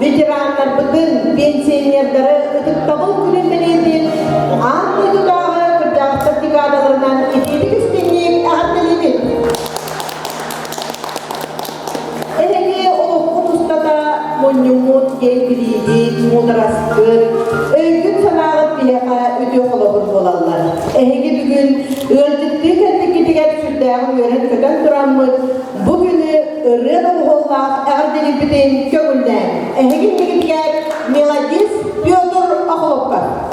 Veteranlar bugün pensiyonerleri ıtıktabıl günümdeniydi. Anlaydı dağı kırcağız sertifikalarından itilik üstünlüğü ahaddeliydi. Ehege olup ustada monyumut gelbiliydi, mudrastır. Öykün sanağıt biyağa ödü olabur bolallar. Ehege bugün öldüktü kendikitiger sürdağın gören köden duranmız. Bugünü ırıdan oğullar ağırdelip biten kömülden. Ehege tikitiger Melodis Pyotr Akholovka.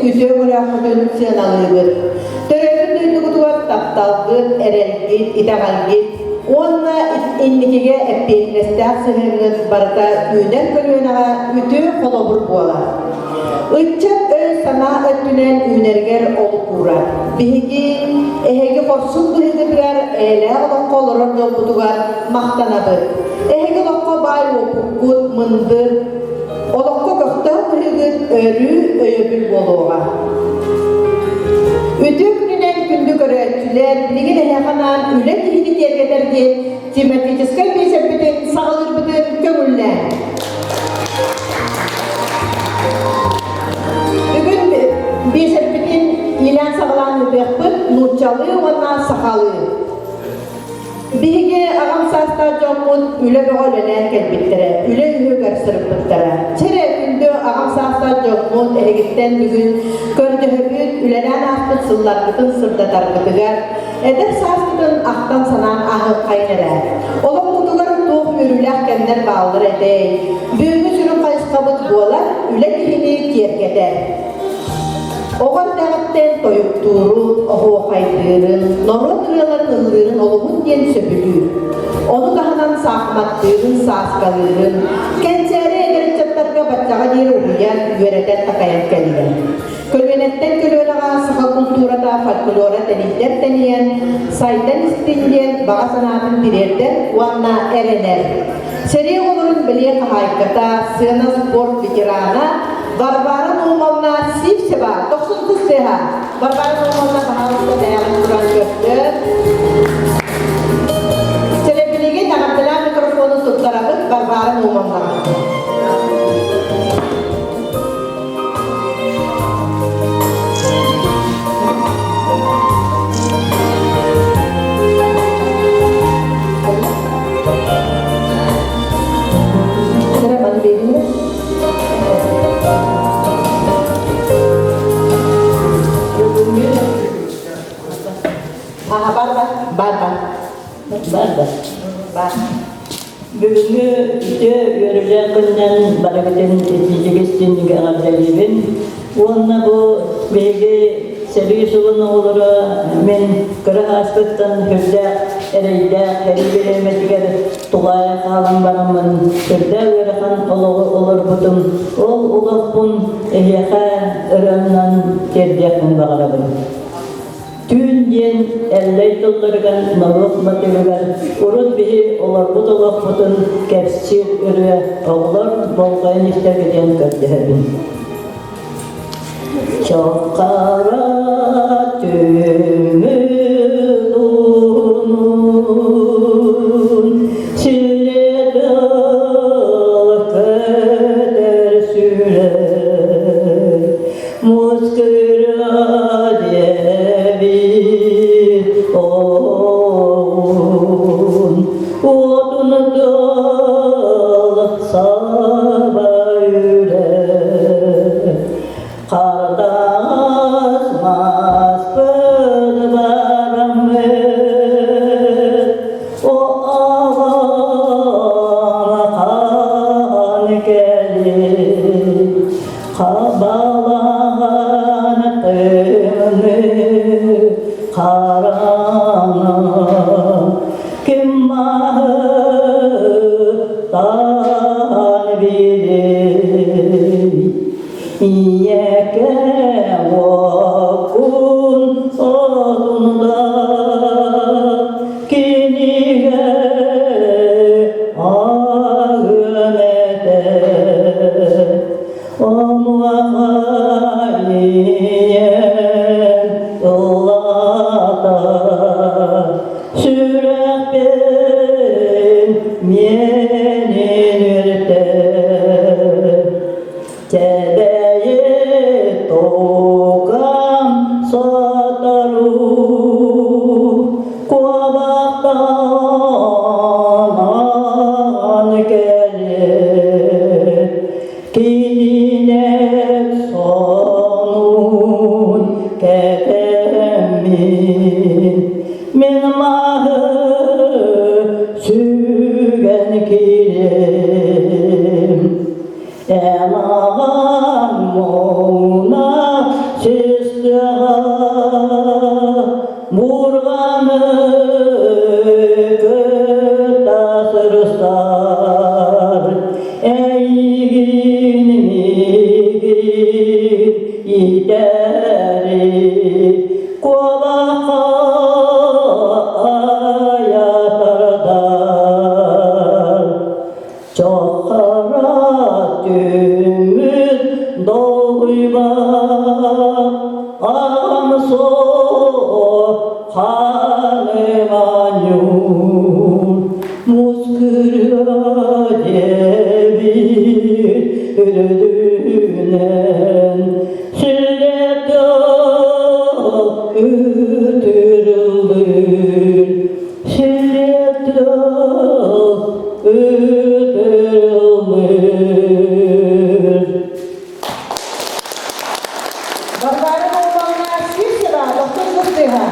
ütü bırakıdın sığınalıdır. Töröbün duyduğu taptalgıt, erelgit, idealgit, onunla innikige eppeynestah sığınıt barata üner kölüğüne ütü kolobur boğalar. Itçak öl sana öttünen ünerger olup uğrar. Bihigi, ehegi korsun bihigidgar, eyle olan kolorun dolbudugar, mahtanabır. Ehegi lokko bay opukut, mındır, olokko gökta bihigid, örü, öyöbül boluğa. Ütü gününen kündü görüntüler, bilgin ehekanan üle dihini tergederken, simetrikiskal beşerbidin, sağlırbidin, kömüller. Bugün beşerbitin ilan sağlanı bekbit, nurcalı ve sakalı. Bihige ağam sasta jomut üle beğolenen kelbittire, üle ühü garsırıp bittire. Çere gündü ağam sasta jomut ehegitten bugün kördühübüt ülenen aspıt sıllargıtın sırdatar gıdıgar. Eder saskıtın aktan sanan ahı kaynara. Oluk kutugarın tuğ yürülek kenler bağılır edey. Büyümü sürün kayıskabıt boğalar, üle dihini kierkeder. Oğan dağıtten toyup durur, oğu kaydırın, norun kırıların ıllırın olumun diyen söpülür. Onu dahanan sağmattırın, sağskalırın, kenseri eder çatlarga batçağa diye uğuyan, yöreden takayan kelden. Kölvenetten kölvenağa sıka kulturada, folklora denizler deniyen, saydan istindiyen, bağa sanatın birerden, uanna erener. Seri olurun biliye kahaykata, sığına spor fikirana, Barbaran olmamına sivse var, 90 kız seha. Barbaran olmamına bahalıkta dayanıp duran göktür. Selebiligi dağıtılan mikrofonu tutlarabıt barbaran olmamına. Selamat beginner. Bar. Bugünkü görülen günden barakatın tezgahçiliği ağabeylerin onunla bu belge servisinin oğulları men kara aspettan hürde ereyde her bir tuğaya kalan baramın hürde verakan olur budum ol ulakbun ehyaha öğrenen tercihten bağırabın. Tün yen elley tullurgan navuk matırgan urut bihi olar bu dolak butun kepsir ürü oğlar bolgayın ister giden kördühebin. Çok kara tümül unun sille dağ kader sürer muskıra odunu dağ sabah yürer kardeşmaz böl baramı o ağama kan gelir kabalanatını karana kim mahtan bilir İyeke vakun sonunda kiniye ağımede o muhayiyen yollarda sürek ben menirde Tebeye tokam sataru kuabaktan gelir Kinek sonun ketemin min mahı sügen kirim Eman mona Истыға мұрғаны көт асырыстар, әйгін итәрі қолақа аятардар. Чоқара түміт долғыба ағамсо қаныманюн мұскырға дебит үрдінен сілеті үтірілдір сілеті үтірілдір. Барбары болмағына спирсера, доктор Густыға.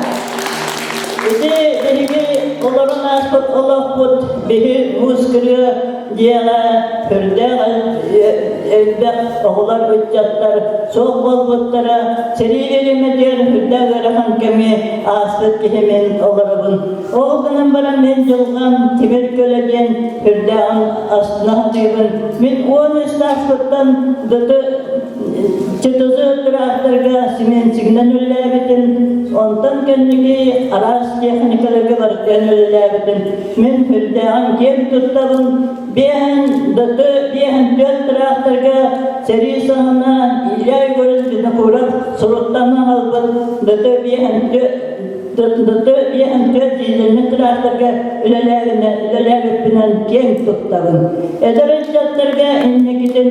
Эти береги оларын аспыт олақпыт беги мұскыры дияға хүрдәға әлбәқ оғылар өтчаттар соқ болбыттара серийлеріме дер хүрдәға рахан кәме аспыт кехемен оларыбын. Оғылынан бара мен жылған темір көледен хүрдәғын астына дүйбін. Мен он үсті аспыттан дұты чытызы тұрақтарға симен сигнан өлләбетін, онтан кәннеге арас техникаларға бартен өлләбетін. Мен хүрдәғын кем тұттабын, бейін дұты, бейін төт тұрақтарға сәрі сағына иләй көрін біні құрап, сұрыттанын албын, дұты бейін төт жезілні тұрақтарға үләләбітпінен кем тұттабын. Әдірін жаттарға иннекетін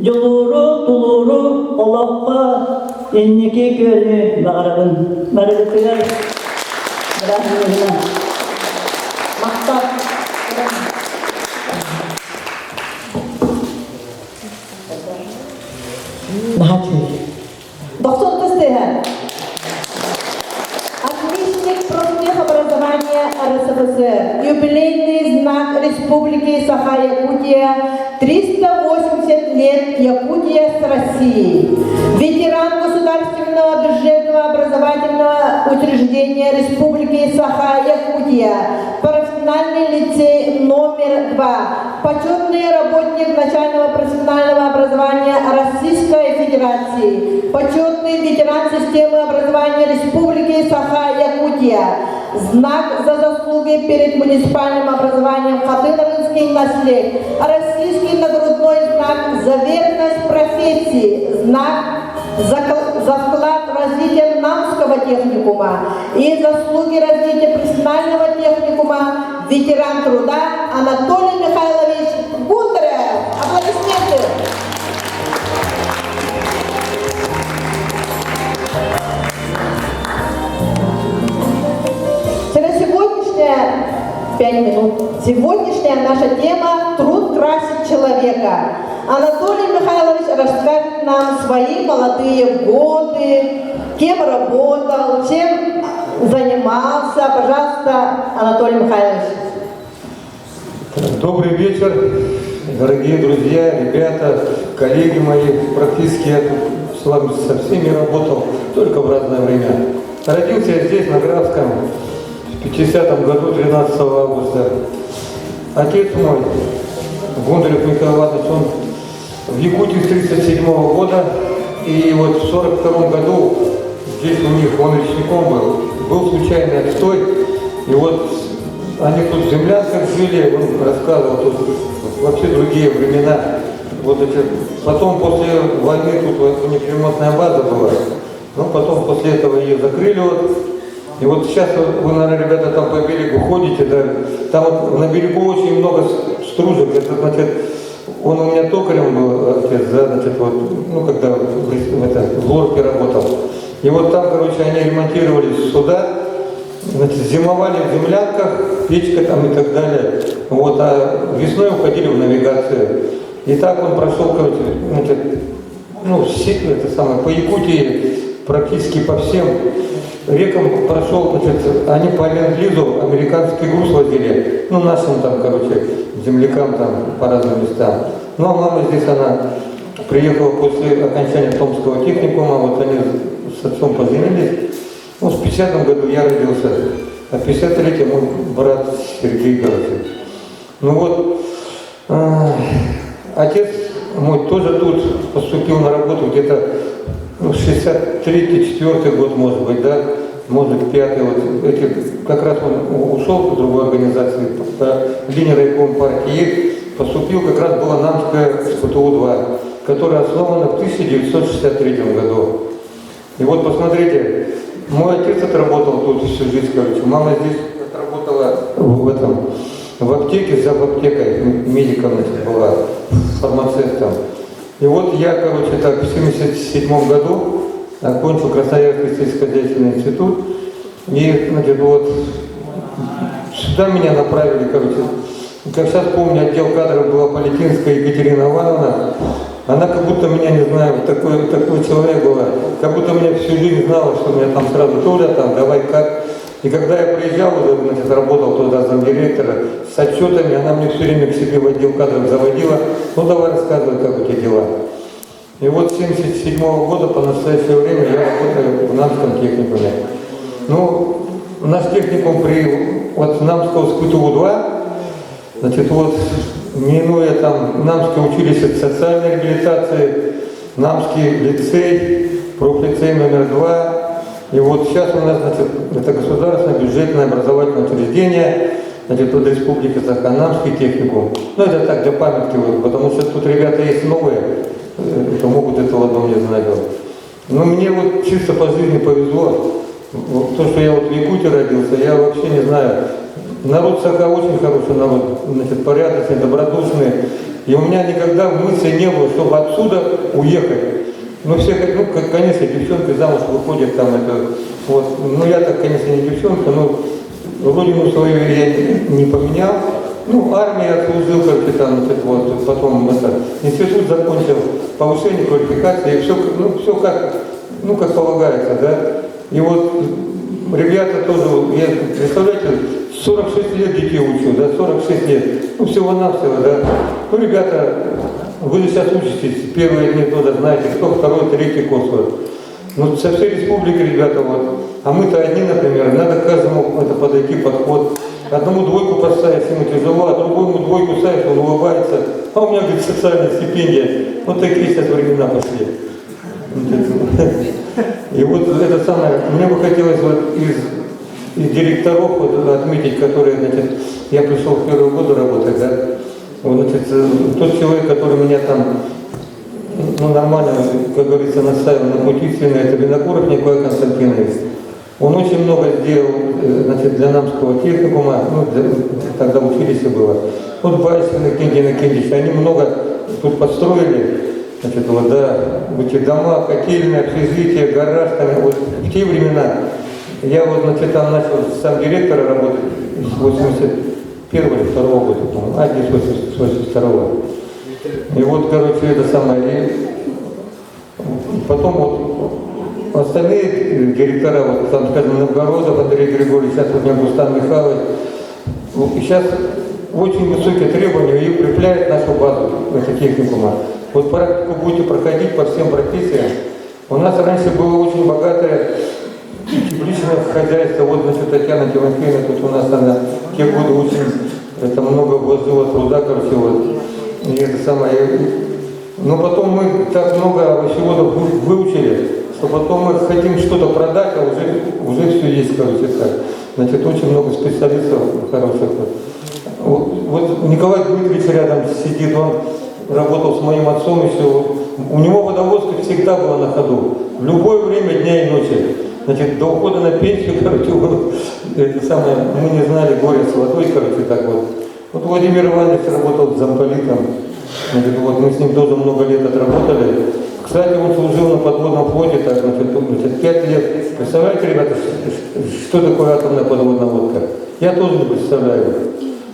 жолуру, тулуру, олаққа иннеке көлі бағарабын. Барыбытыгар, бірағынығына. Мақтап. Доктор Густыға. Отличник профтехобразования РСФСР. Юбилейный знак Республики Саха-Якутия. 380 лет Якутия с Россией. Ветеран государственного бюджетного образовательного учреждения Республики Саха-Якутия. Профессиональный лицей номер 2. Почетный работник начального профессионального образования Российской Федерации. Почетный ветеран системы образования Республики Саха-Якутия. Знак за заслуги перед муниципальным образованием Хатынрынский наслед. Российский нагрудной знак за верность профессии. Знак за вклад в развитие Намского техникума и заслуги развития профессионального техникума. Ветеран труда Анатолий Михайлович Гундарев. Аплодисменты. Сегодняшняя 5 минут. Сегодняшняя наша тема «Труд красит человека». Анатолий Михайлович расскажет нам свои молодые годы, кем работал, чем занимался. Пожалуйста, Анатолий Михайлович. Добрый вечер, дорогие друзья, ребята, коллеги мои. Практически я тут с вами со всеми работал, только в разное время. Родился я здесь, на Графском, в 50-м году, 13 августа. Отец мой, Гундарев Михаил Иванович, он в Якутии с 1937 года, и вот в 1942 году здесь у них, он речником был случайный отстой, и вот они тут в землянках жили, он рассказывал, тут вообще другие времена. Вот эти, потом после войны тут у них ремонтная база была, но потом после этого ее закрыли вот. И вот сейчас вы, наверное, ребята, там по берегу ходите, да, там вот на берегу очень много стружек, это значит, он у меня токарем был, отец, да, значит, вот, ну, когда в лорке работал. И вот там, короче, они ремонтировали суда, значит, зимовали в землянках, печка там и так далее, вот, а весной уходили в навигацию. И так он прошел, короче, значит, ну, это самое, по Якутии, практически по всем рекам прошел, значит, они по ленд-лизу американский груз возили, ну, нашим там, короче, землякам там по разным местам. Ну, а мама здесь, она приехала после окончания Томского техникума, вот они с отцом поженились. Ну, в 50-м году я родился, а в 53-м мой брат Сергей, короче. Ну вот, отец мой тоже тут поступил на работу где-то 63-й, 4-й год, может быть, да, может быть, 5-й. Вот эти, как раз он ушел в другую организацию, по линии райком партии, поступил, как раз была Намская СПТУ-2, которая основана в 1963 году. И вот посмотрите, мой отец отработал тут всю жизнь, короче, мама здесь отработала в аптеке, за аптекой, медиком, значит, была, фармацевтом. И вот я, короче, так, в 1977 году окончил Красноярский сельскохозяйственный институт, и, значит, вот сюда меня направили, короче, как сейчас помню, отдел кадров была Политинская Екатерина Ивановна. Она как будто меня, не знаю, такой человек была, как будто меня всю жизнь знала, что меня там сразу Толя, там, давай как. И когда я приезжал, уже, значит, работал туда замдиректора, с отчетами, она мне все время к себе в отдел кадров заводила, ну давай рассказывай, как у тебя дела. И вот с 1977 года по настоящее время я работаю в Намском техникуме. Ну, наш техникум при вот Намского СПТУ-2, значит, вот, минуя там Намское училище социальной реабилитации, Намский лицей, профлицей номер 2. И вот сейчас у нас, значит, это государственное бюджетное образовательное учреждение, значит, под Республики Саха-Намский техникум. Ну, это так, для памятки, вот, потому что тут ребята есть новые, то могут этого давно не знать. Но мне вот чисто по жизни повезло. Вот, то, что я вот в Якутии родился, я вообще не знаю. Народ Саха очень хороший народ, значит, порядочный, добродушный. И у меня никогда в мысли не было, чтобы отсюда уехать. Ну, все, ну, конечно, девчонки замуж выходят там, это, вот, ну, я так, конечно, не девчонка, но родину свою я не поменял. Ну, армия отслужил, короче, там, вот, потом институт закончил, повышение квалификации, и все, ну, все как, ну, как полагается, да. И вот ребята тоже, я, представляете, 46 лет детей учу, да, 46 лет, ну, всего-навсего, да. Ну, ребята, вы сейчас учитесь, первые дни года знаете, кто второй, третий курс. Вот. Ну, со всей республики, ребята, вот. А мы-то одни, например, надо каждому это подойти, подход. Одному двойку поставить, ему тяжело, а другому двойку ставишь, он улыбается. А у меня, говорит, социальная стипендия. Вот такие сейчас времена пошли. И вот это самое, мне бы хотелось вот из директоров вот, отметить, которые, значит, я пришел в первый год работать, да. Вот, значит, тот человек, который меня там, ну, нормально, как говорится, наставил на путь истины, это Винокуров Николай Константинович. Он очень много сделал, значит, для Намского техникума, ну, тогда в училище было. Вот Байсин и Кенди Иннокентьевич, они много тут построили, значит, вот, да, эти дома, котельные, общежития, гараж, там, вот в те времена. Я вот, значит, там начал сам директора работать с 81-го или 2-го года, по-моему, здесь 82-го. И вот, короче, это самое, и потом вот остальные директора, вот там, скажем, Новгородов, Андрей Григорьевич, сейчас вот у меня Густав Михайлович, и сейчас очень высокие требования и укрепляют нашу базу, это техникума. Вот практику будете проходить по всем профессиям. У нас раньше было очень богатое тепличное хозяйство. Вот, значит, Татьяна Тимофеевна, тут у нас она те годы очень, это много вложила труда, короче, вот. И это самое. Но потом мы так много овощеводов выучили, что потом мы хотим что-то продать, а уже все есть, короче, так. Значит, очень много специалистов хороших. Вот Николай Дмитриевич рядом сидит, он работал с моим отцом еще. У него водовозка всегда была на ходу, в любое время дня и ночи. Значит, до ухода на пенсию, короче, это самое, мы не знали горя с водой, короче, так вот. Вот Владимир Иванович работал замполитом, значит, вот мы с ним тоже много лет отработали. Кстати, он служил на подводном флоте, так, значит, 5 лет. Представляете, ребята, что такое атомная подводная лодка? Я тоже не представляю.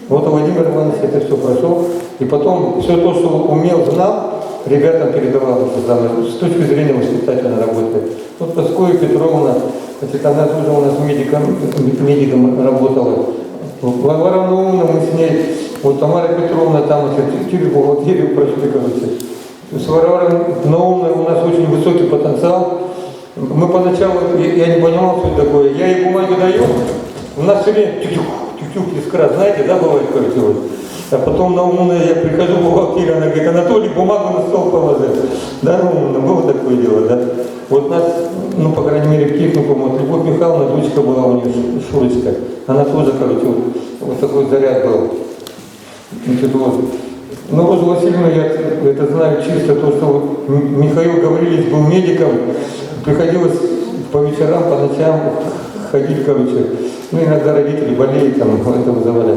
Вот Владимир Иванович это все прошел, и потом все то, что умел, знал, ребятам передавал с точки зрения воспитательной работы. Вот Паскоя Петровна, значит, она тоже у нас медиком работала. Варвара Наумовна, мы с ней, вот Тамара Петровна там, через бухгалтерию прошли, короче. С Варварой Наумовной у нас очень высокий потенциал. Мы поначалу, я не понимал, что это такое. Я ей бумагу даю, у нас все время тюк-тюк, искра, знаете, да, бывает, короче, вот. А потом на умное я прихожу в бухгалтерию, она говорит: Анатолий, бумагу на стол положи. Да, ну, было такое дело, да. Вот нас, ну, по крайней мере, в техникум, вот Любовь Михайловна, дочка была у нее, Шурочка, она тоже, короче, вот такой заряд был. Значит, вот. Ну, Розу Васильевну я это знаю чисто, то, что Михаил Гаврилович был медиком, приходилось по вечерам, по ночам ходить, короче. Ну, иногда родители болеют, там, это вызывали.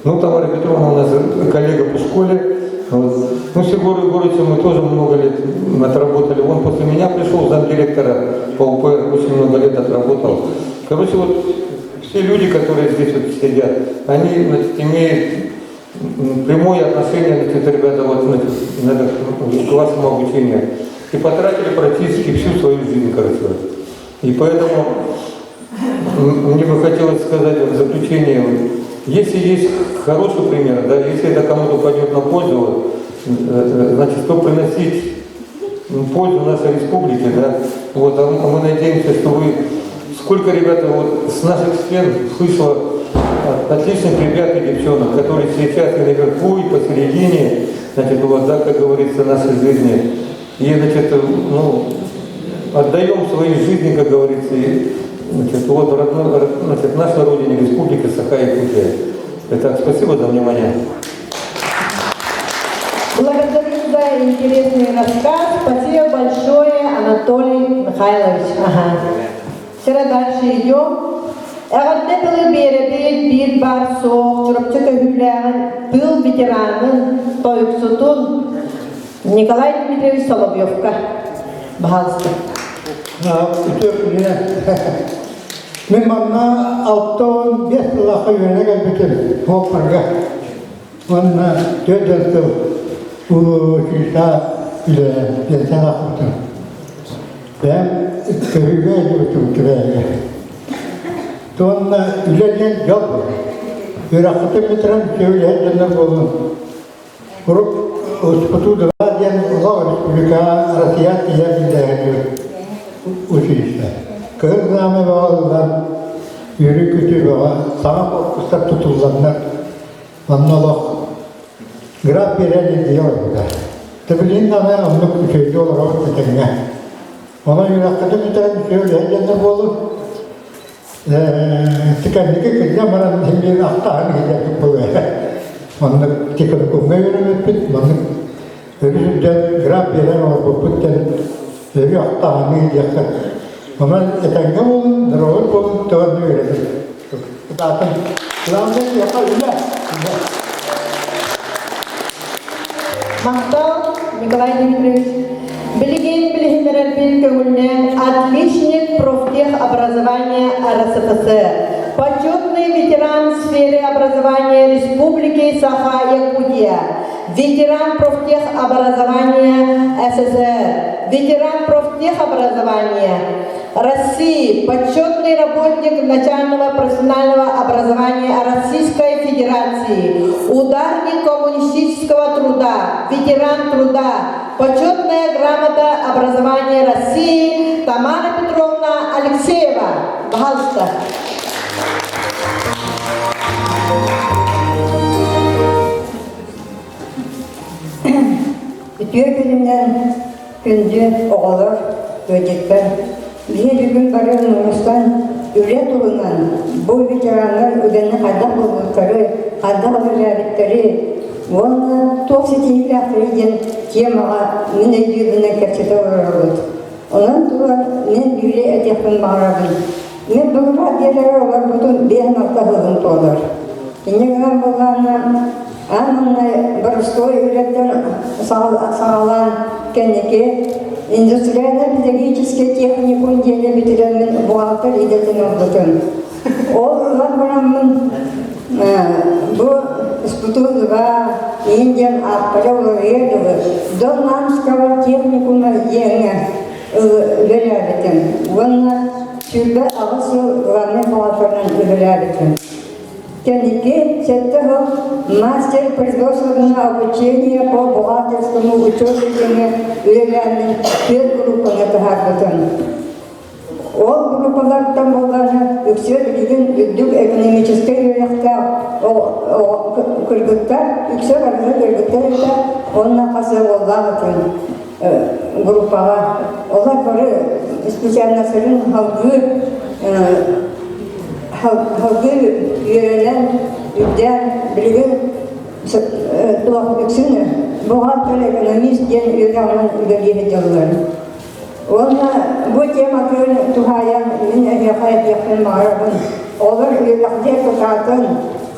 Ну, Тамара Петровна у нас коллега по школе. Вот. Ну, с Егором Егоровичем мы тоже много лет отработали. Он после меня пришел, замдиректора по УПР, очень много лет отработал. Короче, вот все люди, которые здесь вот сидят, они, значит, имеют прямое отношение, значит, ребята, вот, значит, к классному обучению. И потратили практически всю свою жизнь, короче. И поэтому мне бы хотелось сказать в заключение, если есть хороший пример, да, если это кому-то пойдет на пользу, значит, что приносить пользу нашей республике, да, вот, а мы надеемся, что вы, сколько, ребята, вот с наших стен слышало отличных ребят и девчонок, которые сейчас и наверху, и посередине, значит, вот, да, как говорится, нашей жизни, и, значит, ну, отдаем свои жизни, как говорится, и, значит, вот родной, значит, нашей родине, республике Саха-Якутия. Итак, спасибо за внимание. Благодарю за интересный рассказ. Спасибо большое, Анатолий Михайлович. Ага. Сейчас дальше идем. Әғатты пылы беребет, бир бар соқ, чұрыпчы көйгіләғін, пыл ветеранын, тойықсутун Николай Дмитриевич Соловьевка. Пожалуйста. Мен манна алтон бес лаха юнеген битер хопарга. Манна төдөлтө училища ile пенсияға құттым. Бәм көйге өтіп кірәге. Туанна үлеген жол бұл. Үрақыты метрен сөйләдені болын. Ұрып ұспыту дұға ден ұлға республика Россия тиягіндегі училища. Кырнамы bağlılar, yürü kütü bağa, sana korkuslar tutullanlar. Anlalık, graf vereni diyor burada. Tıbılın da ben anlık kütüydü olarak bütününe. Ona yürekli biten söyleyeceğinde olur. Tıkanlıkı kızına bana bir aktarı gidecek buluyor. Anlık tıkanı kumga yürümek bit, anlık ölüsünden graf veren olur bitten. Ölü aktarı gidecek. Ama etenge olun, dırağıt olun, tövbe verelim. Zaten kulağımdan yapar öyle. Мақтау Николай Дмитриевич. Билеген билгендерербин көңүлнен отличник профтехобразования РСФСР. Почетный ветеран сферы образования Республики Саха-Якутия. Ветеран профтехобразования СССР. Ветеран профтехобразования России. Почетный работник начального профессионального образования Российской Федерации. Ударник коммунистического труда. Ветеран труда. Почетная грамота образования России Тамара Петровна Алексеева. Пожалуйста. Ütüyor gününden gündü oğulur, ödekler. Bir gün barın Numus'tan üret olunan bu veteranlar ödeni kadar oldukları, kadar olacakları, onunla toksitiyle affedin temağa ne düğüne gerçekten olurdu. Ondan sonra ne düğüne edepin bağırabın. Ne doğru diyeler olur, bütün bir nokta hızın olur. Yine ben bulağına Анна Борской üretten sağlanan kendiki индустриально-педагогический техникум diye bitiren buhalter ideten oldum. Onlar buramın bu isputuzga Indian apparavlarıydı. Donanskava техникума yenge üyelerden. Onlar şurada ağası varne buhalterden üyelerden. Kendiki сеттахов мастер производственного обучения по бухгалтерскому учету üyelerinin bir grubuna tahakküdün. Ол группалардан болғаны үксе білген үддік экономический үйректа күргіттер, үксе барыны күргіттер онына қасы болғаны группаға. Олар бары специальнасырын халгы үйренен үдден білген туақ үксіні бұғаттыр экономист ден үйренен үйренен жалылар. Онна bu tematın tuhayan min ehiyakayet yakın mağarabın olur üyelakdiye tutatın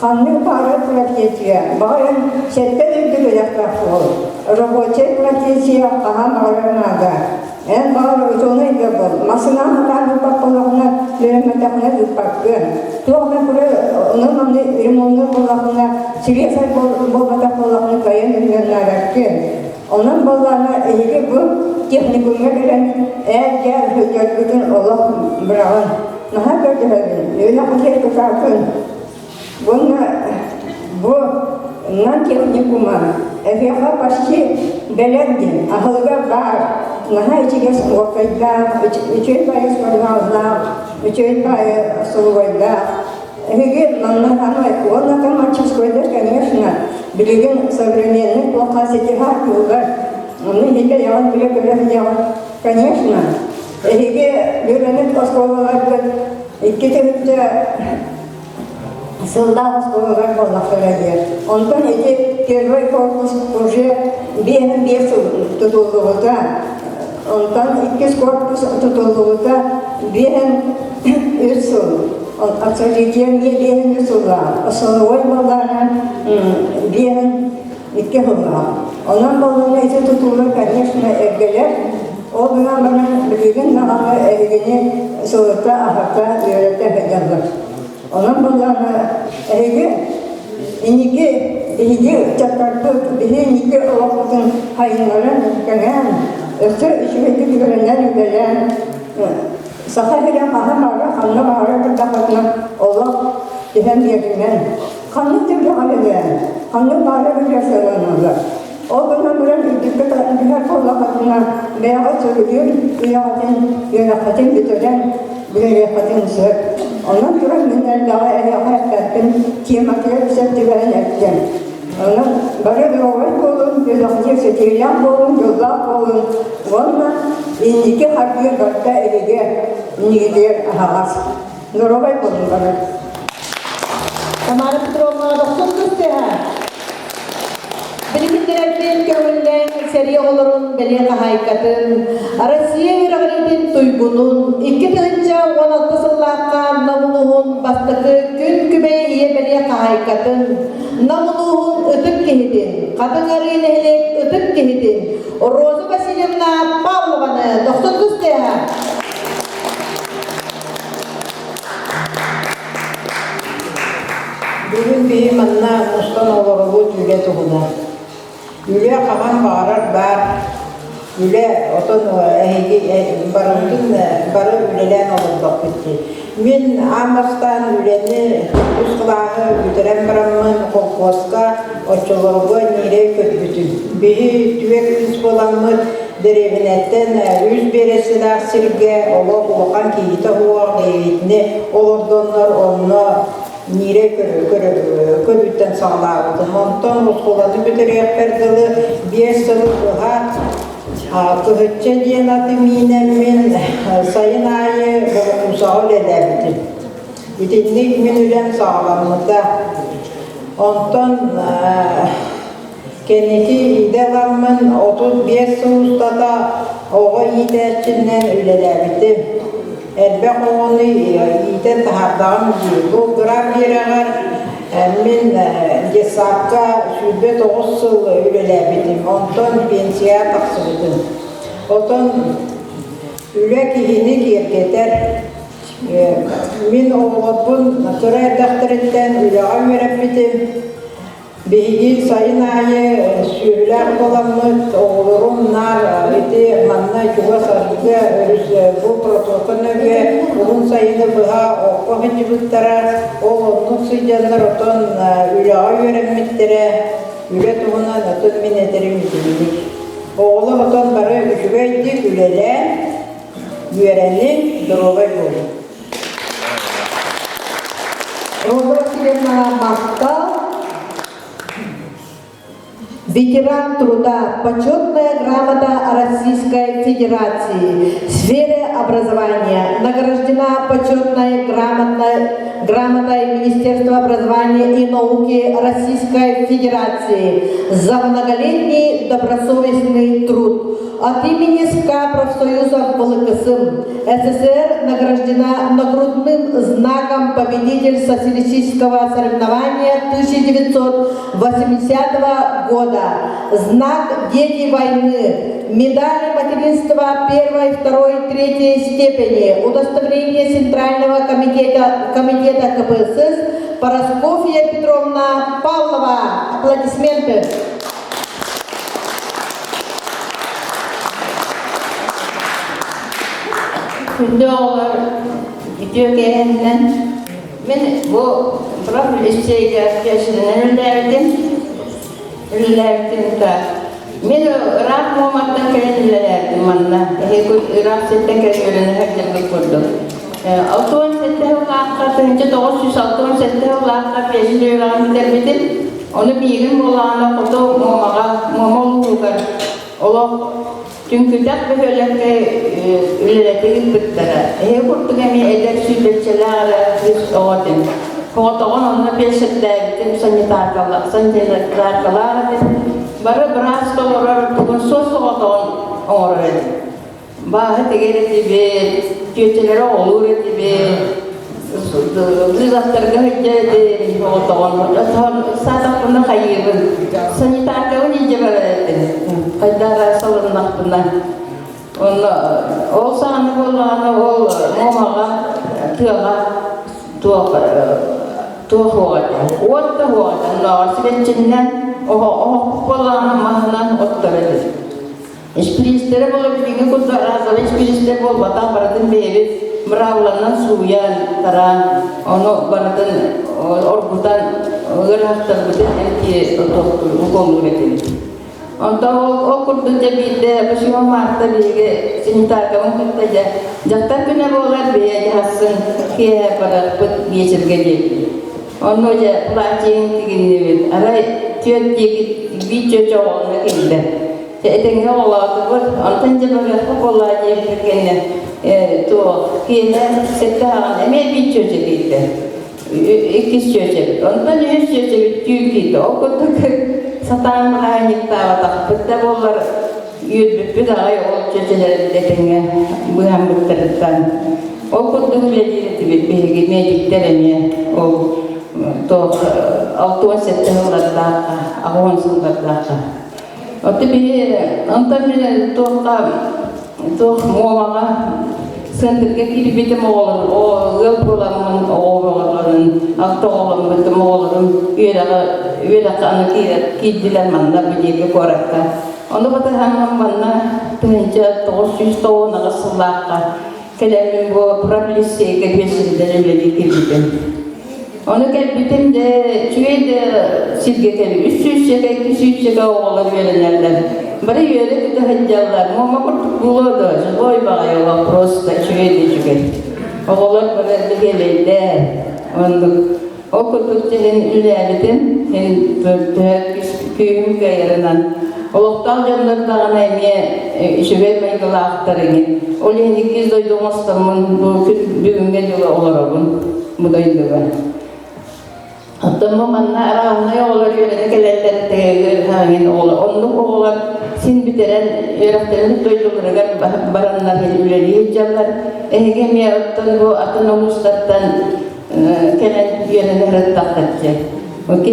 kanlı para praktisiye bağırın şette ürdü üyelaktak olur. Roboçe praktisiye kaha mağarabınada en bağır uzunuydu bu. Masına hatan ufaklarına üremetakına ufakın. Tuğla kuru onun anı ürününü kulakına süriyasay bolbataklarına kayan ürünlerlerken onun bollarına ilgi bu teknikumga gelen gel hüccetbütün Allah bırakın. Naha gördüğün, öyle hakir tutartın. Bu nan teknikuma, efeha başçı belendin, ahılga var. Naha içiges vakayda, üçün bayı sorgazda, üçün bayı sorgayda. Efeha nanna hanay, ona kama çıskoyda, конечно, bilgin современный плохасити хакюлар. Onun hikâye yalan bile yalan. Конечно. Hikâye yönelik oskovalardır. İki tepte sılda oskovalar bollaklara diyor. Ondan iki terör korpus proje bir tutulduğunda ondan iki korpus tutulduğunda bir üç yıl. Aksarıcıya bir üç yıllar. Sonra oymalarına bir iki yıllar. Ondan dolayı ise tutulur, конечно, ergeler. O bana bilgin nağamı ergeni soğukta, ahakta, yörette ederler. Ondan dolayı erge, iniki çakartık, iniki oğlaklıkın hayınların kenen, ötü işimeti görenler yübelen, sakahire kahamara, anlamara bir dakikatına oğlak dihen yerinden. Kanlı türlü halede, kanlı bağlı bir yaşayanlar. O dönemler dikkat Allah'ına veya söylüyor, yönetmenin bitiren bir yönetmenin söz. Ondan sonra minler daha hayatın kıymetleri sertifikan ettim. Ondan böyle bir olay olun, yönetmenin sertifikan olun, yollar olun. Ondan indiki harbiye dörtte elige, indiki ağaz. Norobay olun bana. Tamara Petrovna, doktor Kısteha. Bilimcilerin kömürlen seriye olurun belirli haykatın, Arasiye viragritin tuygunun, 2016 sıllıqqa namunuhun bastıkı gün kübeye iye belirli haykatın, namunuhun ötüp kehidin, kadın arayın ehlek ötüp kehidin, Rozu Vasilyevna Pavlova'nı, doktor Kısteha. Bugün bir manna mustan olurulu tüyle tuğuna. Üle kaman bağırar bar, üle otun barındın barı ülelen olurduk bitti. Min amastan üleni üst kulağı güdüren baramın kolkoska oçolorgu nire kötbütün. Bihi tüvek üst olanmır derevinetten yüz beresi de sirge olup ulukan kiyite huğa geyitini olurdunlar onu nire körbütten sağlardı. Montan uskulanı bitirek perdilı bir sılık daha kıhıtça diyen adı minemin sayın ayı usağı ederdi. Bütünlük minülen sağlamlıkta. Ondan kendiki idealarımın 35 ustada oğu yiğitçinden öylelerdi. Elbette onu yiğiten tahardağım değil. Bu graf yere min gesakka şübbe 9 yıl öylelerdim. Ondan pensiya taksırdım. Ondan üle kihini gergeter. Min oğlubun tıra edaktaritten üleğe verebilirim. Bihigi sayın ayı sürüler olanmış oğlurum nar eti manna juga sarıga bu protokol öge bunun sayını bıha oku hıcıbıttara oğlunun sıcanlar oton üleğe veremittere üle tuğuna natun min ederim idilik. Oğlu oton barı üşügeydik ülele Güverenli duruvay bu. Роза Васильевна Махта, ветеран труда, почетная грамота Российской Федерации в сфере образования, награждена почетной грамотой Министерства образования и науки Российской Федерации за многолетний добросовестный труд. От имени СК профсоюза ВЛКСМ СССР награждена нагрудным знаком победитель социалистического соревнования 1980 года, знак «Дети войны», медали материнства 1, 2, 3 степени, удостоверение Центрального комитета КПСС Парасковья Петровна Павлова. Аплодисменты. Күнде олар үтөкеннен мен бұл бірақ листейге кешінен үлләрдім да. Мен Irak Muhammad'dan kelen үлләрдім манна. Irak сеттен kelen үлләрдім әрдерге көрдім. 67 yıllarqa, 1967 yıllarqa peşinde yıllarını terbidim. Onu birim olağına kutu Muhammed Uğur. Ola çünkü tak böylelikle üleletiği bittere. Kurtuk emi eder sütletçeler biz oğudum. Koğutuğun onunla peşitlerdim, sanitarkalar dedim. Barı biraz doğru bugün söz koğutuğun oğur edim. Bahı tegeri gibi, kötüleri olur gibi, Zizatlarga hüccedi koğutuğun. Sadıqını hayırın. Sanitarkalı nice veredim. Kaydara salınmak bundan. O sağını bollağını ol momağa, tuğa hoğadı. Otta hoğadı. Sibetçinden o bollağını mahınan ottarıdı. İşbiristleri bolup kudda razılı işbiristleri bol vatan baradın beri mıravlanan suyan taran onu baradın orgudan ırhaftar bütün erkeği ukolur edildi. Onda o kurdunca bildi, başıma marta bilgi sinitarkamın kırtaca jaktar güne boğular beye jahatsın kiye bırakıp geçirgeli. Onu hoca plaçayın tigini bil, aray tüyot yekit bir çocuğu olma geldi. Etenge oğladı var, antanca bırakıp oğladı yekirgeni kiye sette ağın emel bir çocuğu geldi. İkiz çocuğu, ondan 3 çocuğu tüy geldi. O kurduk Satan meranikta watak betta bolar yudbit ay o çocuğları detenge bu hem bitterden o kudu bile tibet bihegi medikteremye o to altı settelarda ahon sunlarda o tibi antamine to movaga sendirge kirbitim olur o yıl bulamın oğulların altı oğlum bitim oğulum üyele kanı kiydiler manna bilgi korakta onu bata hanım manna tınca 900 toğuna kasıllakka kelemin bu prablisi gebesinden öyle kirbitim onu kirbitim de çüyede silge keli 300 şeka 200 şeka oğullar verenlerden Bari yöre de haccalar, mama kurtuk buluyordu. Boy bağıyor вопрос, çüyede çüyede. Oğullar böyle geleydi. O kurtukçinin ülerdim, köyüm gayırından. Oluktan canlar dağına emiye şüve meygıla aktarını. Oleğin 200 doyduğumuzdan bu bugünge yola olarabın. Bu da yıldılar. Hatta manna arağına oğlar yörene gelenler de hangin oğlar. Onun oğlar sin biteren yöreklerini doyduğular baranlar üleri hicablar. Ehegemiye ottan bu atonomuslardan kelen yörene hırttakatçı. O ki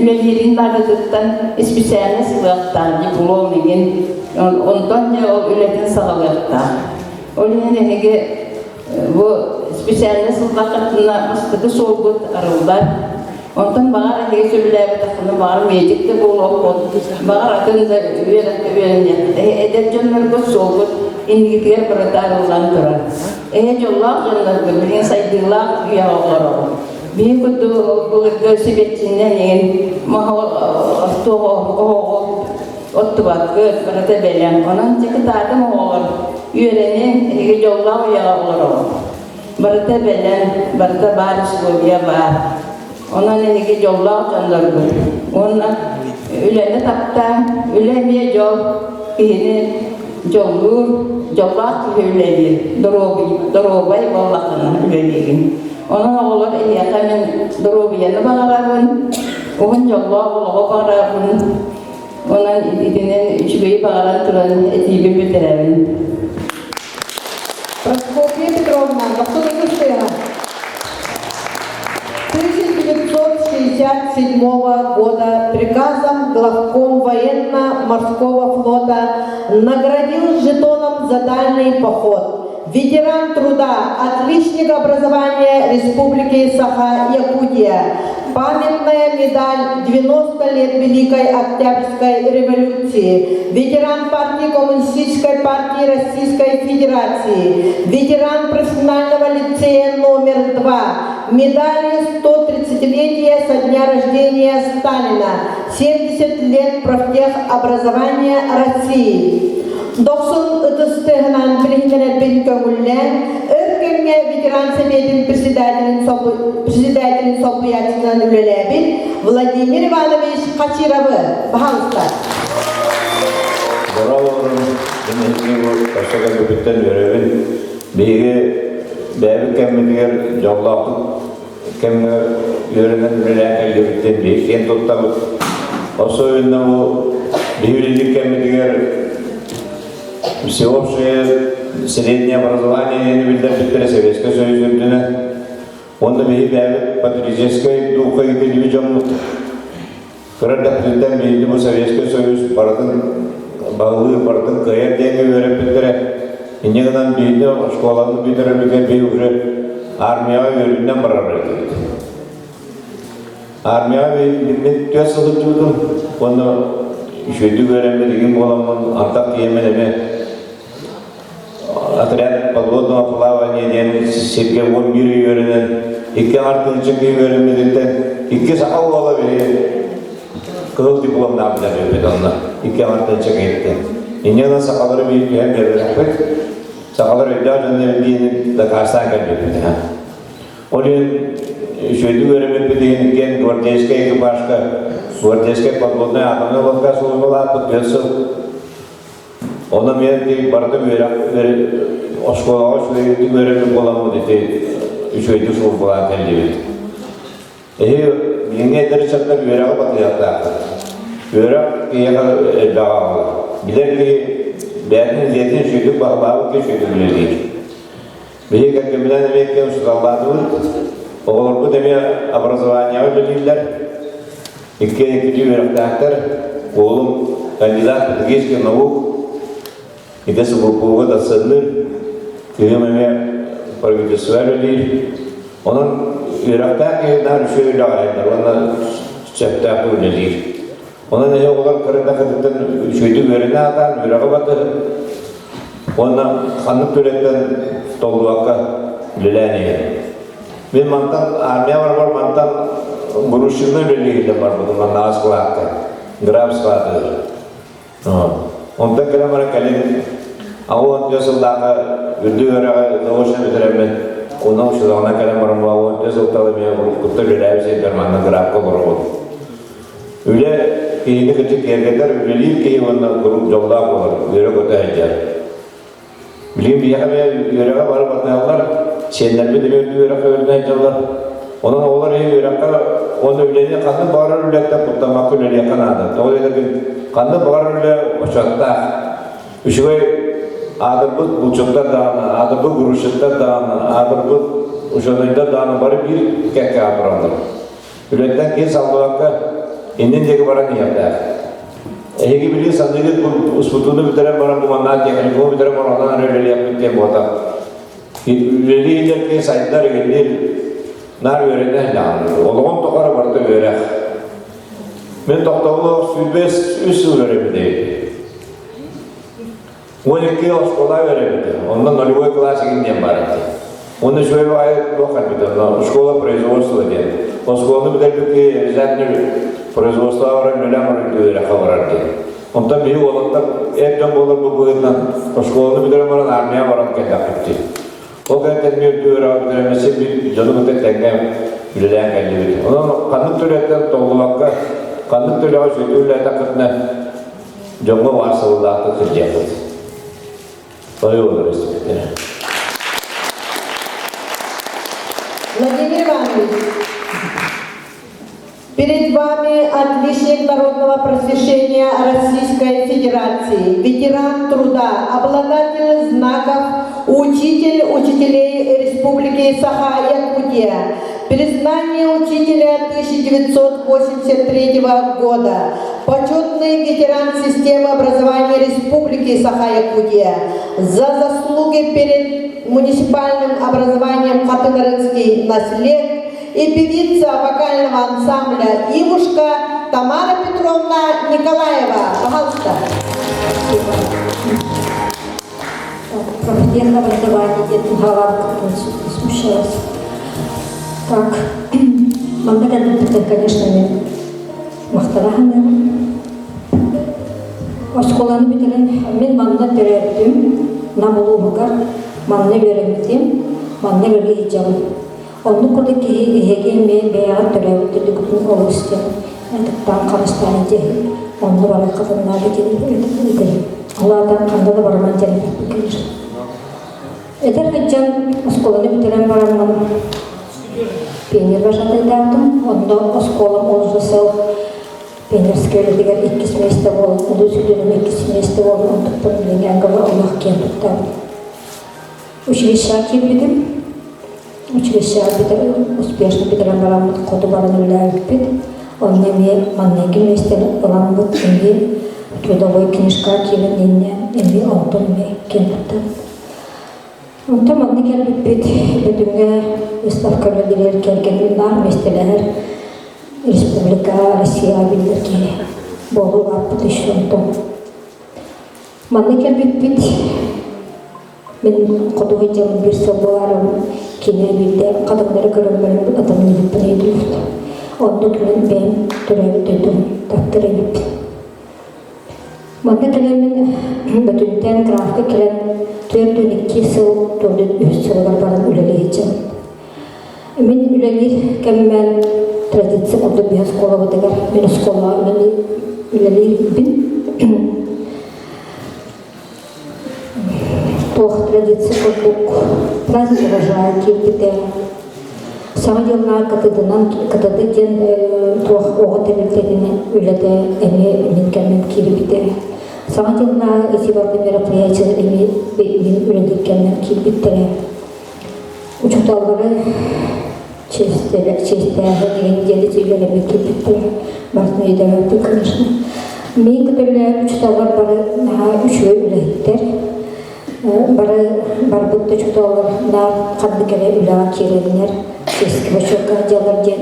ülerin dağıtıktan ispisayana sıvaktan diplomigin ondan ya o ületin sağlıkta. Onun ehege bu ispisayana sıvakatına mastıkı soğuk arıldar. Ondan bağır heyseller takını bağır mecikte bulup bağır adında üyerenler. Edercanlar bu soğuk İngiltere beradarılan durar. Jollar canlar bilin saydılar ya olar. Bir kutu bu sebepçinden en mahal to Ottubat göz barata belen. Onun çeki tadım olur. Üyerenin yolla uya olur o. Barata belen, barata baris boya var. Ona negi yolla canlardı. Ona ülene tapta, ülemiye yol, ihini yollur, yolla üleli. Dorobay bollakına üleligin. Ona olur hemen dorobiyanı bağların. Onun yolla oluğa bağların. Ona idinin üçbeyi bağlan turan etibim bitirelim. Прокопья Петровна, доктор Кустера. 1967 года приказом главком военно-морского флота наградил жетоном за дальний поход ветеран труда, отличник образования Республики Саха-Якутия, памятная медаль 90 лет Великой Октябрьской революции, ветеран партии Коммунистической партии Российской Федерации, ветеран профессионального лицея номер 2, медали 130-летия со дня рождения Сталина, 70 лет профтехобразования России. 90 ытыстығынан білгінер бен көңіллен, өркемге ветеран советин председателин собуятынан үлеләбін Владимир Иванович Качировы. Бағалыстар. Бора оларым, мен бұл қашаға көпіттен өребін, бейге бәбі кәммедігер жоллақын кәмгі өрінен үлелән кәлгебіттен бейген тоқтабы. Осы ойында бұл бейгілік кәммедігер всеобщее среднее образование Советского Союза. Он бейге патриотической духа и телевизион. Когда президент Советский Союз бардын бағылы бардын қайыр денге өріп біттірі. Инегінен бейді школаны бейдірі бей уже армияға өрінен барар еді. Армияға мен төс сылып жүрдім. Оны үшөйді көремі деген боламын, артақ киемен еме. Отряд подводного плавания Сергей Вон өрінен, 2 артынчы кей өрімедіктен, 2 сақал бола береді. Кыл дипломны абдар өпеді онна, 2 артынчы кейтті. Инегінен сақалары бейді әм берді рақпет. Сақалар өйді ажынды дейін Дакарстан кәл өпеді. Олен үшөйді өрімет бедегенген гвардейская экипажка, гвардейская подводная атомная лодка службала подпесы. Оны мен барды школаға үшөйді өрімет боламы дейді үшөйді службала кәл өпеді. Менге дәрі чаттар өрәғы батыяқты ақы. Өрәқ кейеға бағалы. Білер ке бәрінің зетін шүйдік бағылағы ке шүйдік білердейді. Бейі кәккемінен әмеккен ұшыралдады бұд. Оғылырғы деме образованияғы білділер. Еккен-екеті өрәқтақтар. Олым кандидат педагогический наук. Идесі бұлпуға да сыдылыр. Күйемеме правительство білдейді. Onun Irak'taki nar şöyle aylar, ona çepte kullanılır. Ona ne olan karında kadından şöyle görüne atan, Irak'a batı. Ona kanıp töretten tolluakka lüleniyor. Ve mantan armiya var mantan buruşunda lülüyle var bundan naz kulaktı, grabs kulaktı. Ondan kadar bana kalın, ağın yasıldağı ürdü Irak'a doğuşa bitiremen. Onun şurada kadar marmağın rezultatlarını kutu lülebilecek dermanla grafka kurulur. Öyle kıyını küçük yerler üleliyim ki ondan kurup yolda olur, yürü götürecek. Bileyim bir yere yürüye varıp atıyorlar, şeyler bir de yürüye öğrenecekler. Onun oğulları yürüye onu üleliğe kanlı bağırır ülekte kutlamak üleliğe kanadı. Doğru ederken kanlı bağırır üleliğe boşaltta. Üşüğü Adırbıt bulçukta dağını, adırbıt guruşutta dağını, adırbıt uşanıyda dağını barı bir kekke apırandır. Ületten kes Allah'a indindeki baran yaptı. Egi biliyor sandığı usputunu bitiren baran bu manat yakın, bu bitiren baran ondan öyle yapıkken bu adam. Üleliğince ki sayıtlar geldi, nar öğrenen dağını, oğlum tokarı vardı öğren. Ben toktavulu üst öğrenmedeyim. 12 школа öğrenmedi. Ondan нулевой классик индем барады. Onu şöyle bir ayet bakabilir. Школа производства diye. O şkolunu bir de bir обязательно производство var, nölen var diyor, kavarardı. Ondan bir olanlar erken olur bu boyundan. Şkolunu bitiren var, armaya varan kendi gitti. O kadar bir diyor abi demesi bir canımı da tengem bilen geldi bir. Onun kanıt türetten toplamakta kanıt türe o şekilde takıtına canlı varsılıkta kıracak. Böyle olur işte. Владимир Иванович, перед вами отличник народного просвещения Российской Федерации, ветеран труда, обладатель знаков учитель учителей Республики Саха-Якутия, признание учителя 1983 года, почетный ветеран системы образования Республики Саха-Якутия, за заслуги перед муниципальным образованием Хатынарынский наслед и певица вокального ансамбля «Ивушка» Тамара Петровна Николаева. Пожалуйста. Профиль образования, где-то голова как-то смущалась. Так, мандагадыты, конечно, мен мақтараханы. Осколаны бітірін, мен манда түрәттім, намылуғығар, манны беремдім, манны берге жауым. Onu kurdu ki hege men beyan törevdi dükün oluştu. Tıktan karıştan ece. Onu bana kadınlar dedi. Allah'tan kanda da barman cennet bükülür. Eder geçen oskolanı bitiren baranman peynir başataydım. Onda oskolam oluştu. Peynir skörediger iki semestre oldu. Onu sütünün iki semestre oldu. Onu tuttum. Lengen kadar Allah kent tuttum. Училища келбедім. Училище успешно бітірен барамын, қоды барын үләйіппет. Оны мен маннеге местен ұлан бұд, әме трудовой книжка келін әме алтын ме кентіпті. Онта манны келбіппет, бөтінге выставкалылар келген нар местелер Республика Россия білдірге болу аппыт үші онтон. Манны келбіппет, мен қодуғы жамын бір сыл боларым, кене білді қадымдары көрінбәрін адамын еліппін еділді. Онды күнін бәм түрәбі төдім, тақтыр еліп. Маңды тілемін бүтінден графқа келен 4-2 сыл, 4-3 сылдар барын үлелі етем. Мен үлелер кәммен традиция олды бейаз қолығы дегер, мен ұсқолға үлелер бін. Тох традиция курдук, праздник урожая кирпите. Сама елна катады ден тох оғы тәліктеріне үледі әме менкәмен кирпите. Сама елна эсибарды мероприятия әме мен үледіккәмен кирпиттере. Учуталары честәгі деген дели сөйлелеме кирпиттере. Бартын өйдәгәпті, конечно. Мен күтілі учуталар бары үші үлеттер. Барбытты чуталар қанды кәлі үліға керелінер, сескі башыққа жалар ден,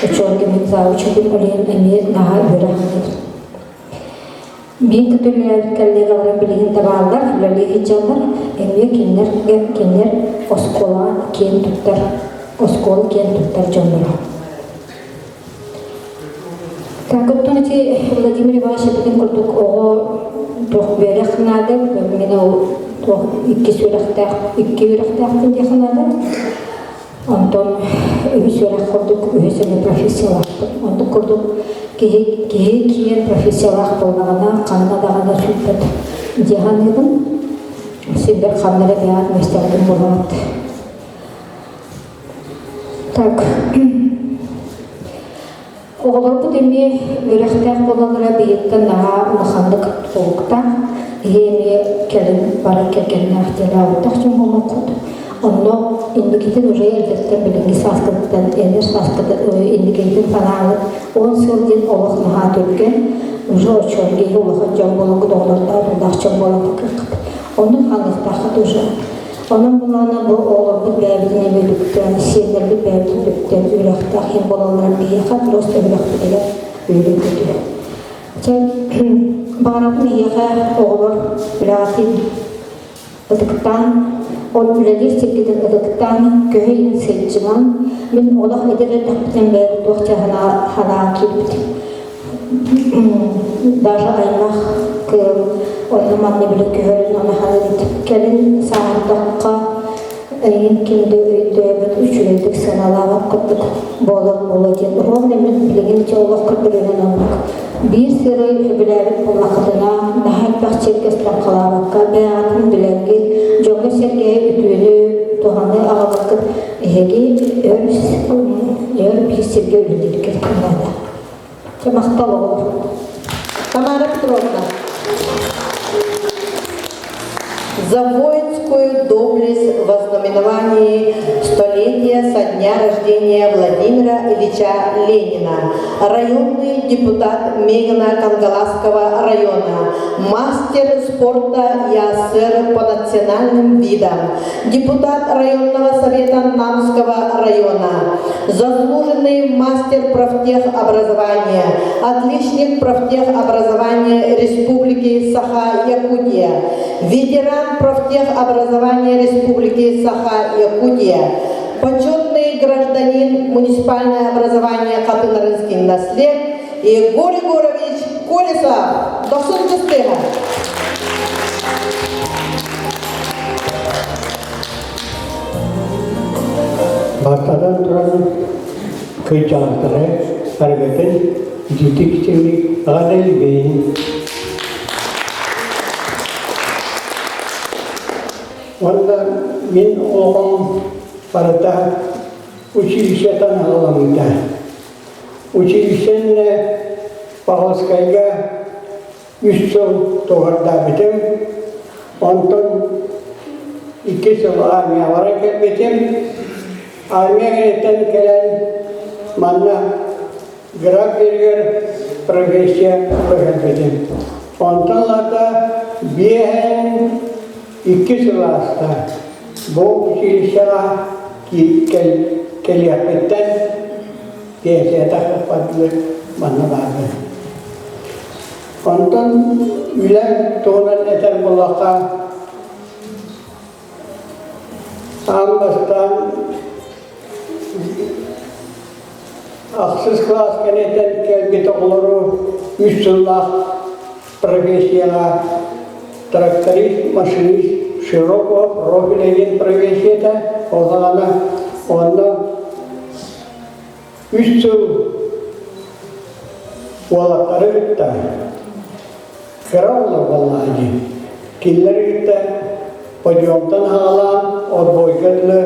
ұчорғы мен заучылдың үлен әме наға өрі қаныр. Мен күтілі әбіткәлігі алған білігін табалар, үләлігі жалар, әме кенер оскола кен тұттар, осколы кен тұттар жонлары. Такыттың те Владимир Иванович бітін күрдік оғы тоқ бәрі қынады, мен ол iki ürektağın yakınada. Ondan üç ürek kurduk, üyesine profesiyonlaktı. Ondan kurduk, kiyen profesiyonlak olmağına, kanına dağına süttet. Cihan edin, sünder kanlara beyat mesleğim bulattı. Tak. Oğlar bu demi ürektağ bolalara beyetten daha ulakanlık olukta. Hemi kelin bara kelkenine ahtiyalı takçım olmak kudu. Onu indikiden уже erdetten bilingi saskıdıktan, ender saskıdı indikeden fanalı 10 sılgın olaq naha dölgen, уже oçorgeyi olaqın can bolakı doğlarlar, dağçın bolakı kırkıdı. Onun hanıqtaqıdı уже. Onun bulana bu oğlabı bəbidine bölükten, senlerli bəbidine bölükten, ürektaq hem bolalar beyakat, rosta ürektiler, ülüküdü. Bağırapın iyağa oğulur, bilatin ıdıktan, onun ülelir sevgiden ıdıktan, köheyin sevciman, min olaq edere dağıtın beri doğça hana kilbitim. даже аймақ кыл ойнаманны біле көрін анаханы келін сағындаққа Эйн кинде өйдөбөт үчүлөйдүк саналаабак кырдык болот ден ровнемин билигин жолок кырдыгынан олдук. Бир сыры хүбүләрик булакытына нахайпак черкестен калаабакка бэатын биленги жонго сергее үтүүнү туханы агабакы эги өр бир серге үлүндүк кеткенада. Чамактал olur. Тамара Петровна. За воинскую доблесть в ознаменовании столетия со дня рождения Владимира Ильича Ленина, районный депутат Мегино-Кангаласского района, мастер спорта ЯСР по национальным видам, депутат районного совета Намского района, заслуженный мастер профтехобразования, отличник профтехобразования Республики Саха-Якутия, ветеран профтехобразования Республики Саха-Якутия, почетный гражданин муниципальное образование Капынарынский наслед Егор Егорович Колесов. Доктор Костыга. Бартадан тұран көй жағақтары әрбетін жетік істемек ғадел бейін. Онда мен оғым барыда училищетан аламында. Училищен Павловскайга 3 жыл тоғырда бітім. Онтын 2 жыл армиялара келбетім. Армия кереттен келен манна граф бергер профессия келбетім. Онтынларда бейін 2 жыл аста бұл училищаға келияпеттен пенсия тақпадылы манна барды. Онтан үлән тоғынан әтер болаққа аңбастан ақсыз класс кенеттен келбет оғылыру 3 жыллақ профессияға тракторист, машинист, широкого профиля ген профессията, оғана онда 3 жыл олақтары күтті. Кыраулы болғаны. Келлер күтті, подъемтан ғалан, отбойгерлі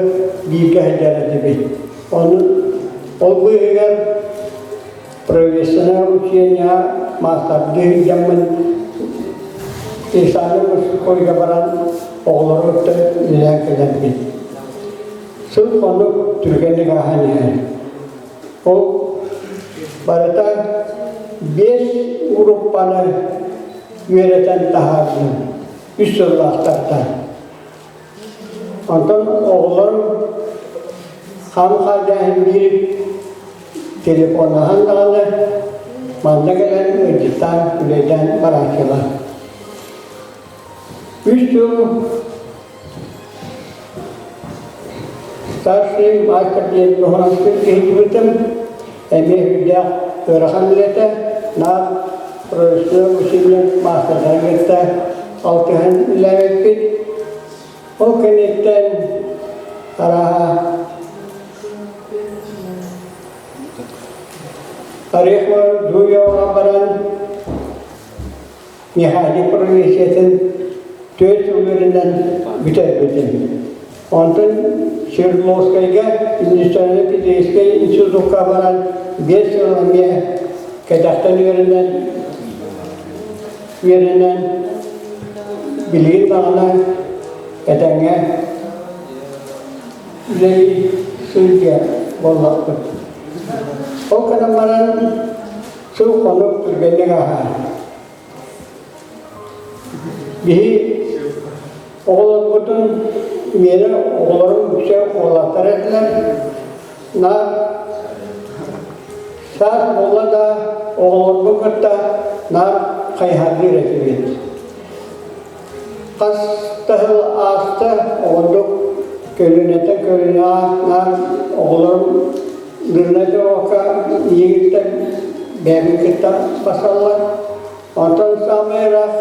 бейгі әжәрі бейт. Ол бұйығар профессионал учения мастарды жамын İnsanı bu koyga baran oğulları da neden keden bit. Sırf onu Türkiye'nin ahani. O barata 5 gruppanı yöneten tahakküm. 3 yıllıkta. Ondan oğullarım hamkardan bir telefonla handalı manda gelen önceden üleden bırakıyorlar. 3 yıl старший мастер ден Лоханский eğitimim emeğinde öğrenildi. Na profesör usulü masterlar gitti. 6 yıl ilerledik. O kenetten araha tarihler duyuyor baran nihayet profesiyetin 4 yıllarından biterdim. Ondan Şerlovskayga Hindiston'da Pideyskay İnstitut'a baran 5 yılımya Kazakhstan yerinden bilgin bağına edenge üzeyi sürge bollaklı. O kadınların su konuk Türkiye'ne kahar. Bir oğlan meni oğullarım yüksek oğlaklar ettiler. Saat oğla da oğullarımı kırtta kayharlı üretimiydi. Kas tahıl ağızda oğulduk kölünete kölüne oğullarım dırnacı oka yigitten бәбікетті басалар. Онтан самайрақ